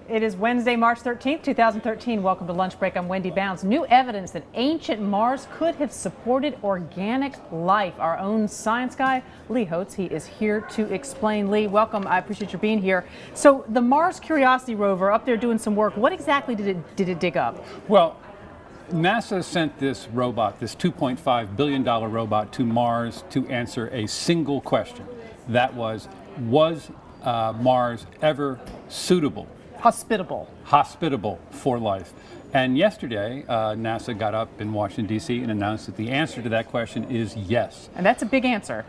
It is Wednesday, March 13th, 2013. Welcome to Lunch Break. I'm Wendy Bounds. New evidence that ancient Mars could have supported organic life. Our own science guy, Lee Holtz, he is here to explain. Lee, welcome. I appreciate your being here. So the Mars Curiosity rover up there doing some work. What exactly did it dig up? Well, NASA sent this robot, this $2.5 billion robot, to Mars to answer a single question. That was Mars ever suitable? Hospitable for life. And yesterday, NASA got up in Washington, D.C. and announced that the answer to that question is yes. And that's a big answer.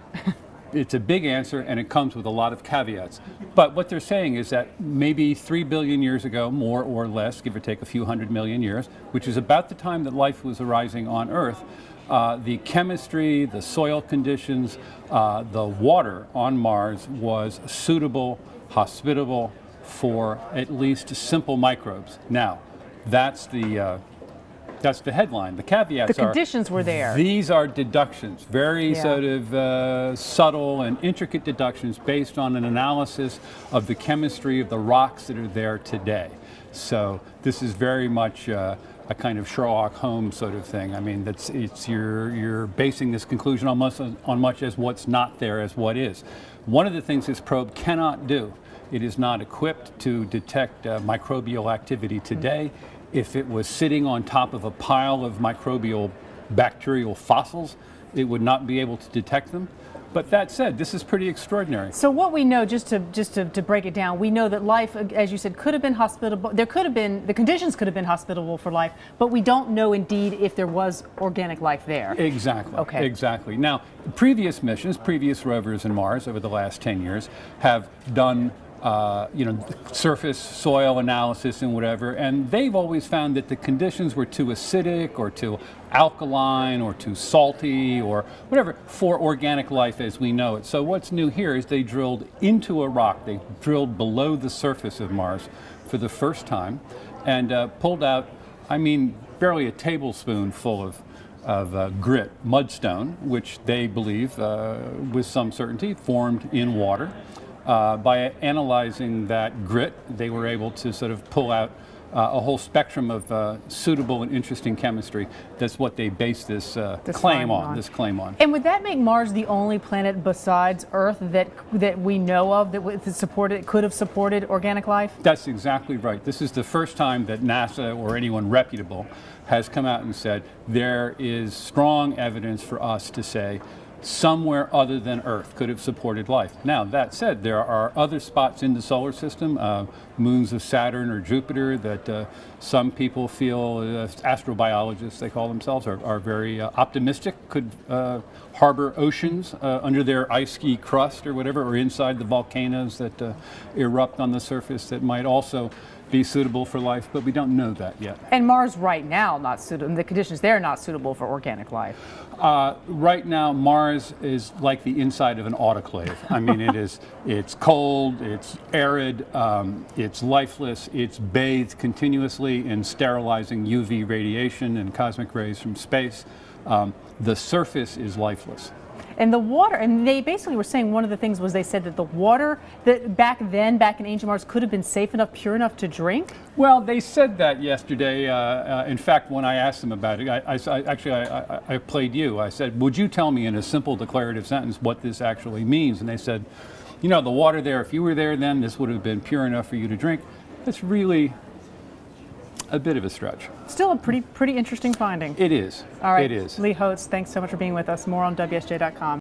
It's a big answer, and it comes with a lot of caveats. But what they're saying is that maybe 3 billion years ago, more or less, give or take a few 100 million years, which is about the time that life was arising on Earth, the chemistry, the soil conditions, the water on Mars was suitable, hospitable for at least simple microbes. Now, that's the headline. The caveats the conditions were there. These are deductions, very sort of subtle and intricate deductions based on an analysis of the chemistry of the rocks that are there today. So this is very much a kind of Sherlock Holmes sort of thing. I mean, you're basing this conclusion on much as what's not there as what is. One of the things this probe cannot do, it is not equipped to detect microbial activity today. If it was sitting on top of a pile of microbial bacterial fossils, it would not be able to detect them. But that said, this is pretty extraordinary. So what we know, just to break it down, we know that life, as you said, could have been hospitable. The conditions could have been hospitable for life, but we don't know indeed if there was organic life there. Exactly. Okay. Exactly. Now, previous missions, previous rovers in Mars over the last 10 years have done surface soil analysis and whatever, and they've always found that the conditions were too acidic or too alkaline or too salty or whatever for organic life as we know it. So what's new here is they drilled into a rock. They drilled below the surface of Mars for the first time and pulled out, I mean, barely a tablespoon full of grit, mudstone, which they believe with some certainty formed in water. By analyzing that grit, they were able to sort of pull out a whole spectrum of suitable and interesting chemistry. That's what they base this claim on. And would that make Mars the only planet besides Earth that we know of that could have supported organic life? That's exactly right. This is the first time that NASA or anyone reputable has come out and said there is strong evidence for us to say somewhere other than Earth could have supported life. Now, that said, there are other spots in the solar system, moons of Saturn or Jupiter, that some people feel, astrobiologists they call themselves, are very optimistic, could harbor oceans under their icy crust or whatever, or inside the volcanoes that erupt on the surface that might also be suitable for life, but we don't know that yet. And Mars right now not suitable, the conditions there are not suitable for organic life. Right now, Mars is like the inside of an autoclave. I mean, it's cold, it's arid, it's lifeless, it's bathed continuously in sterilizing UV radiation and cosmic rays from space. The surface is lifeless. And the water, and they basically were saying one of the things was they said that the water that back in ancient Mars could have been safe enough, pure enough to drink? Well, they said that yesterday. In fact, when I asked them about it, I played you. I said, would you tell me in a simple declarative sentence what this actually means? And they said, you know, the water there, if you were there then, this would have been pure enough for you to drink. That's really a bit of a stretch. Still a pretty interesting finding. It is. All right. It is. Lee Holtz, thanks so much for being with us. More on WSJ.com.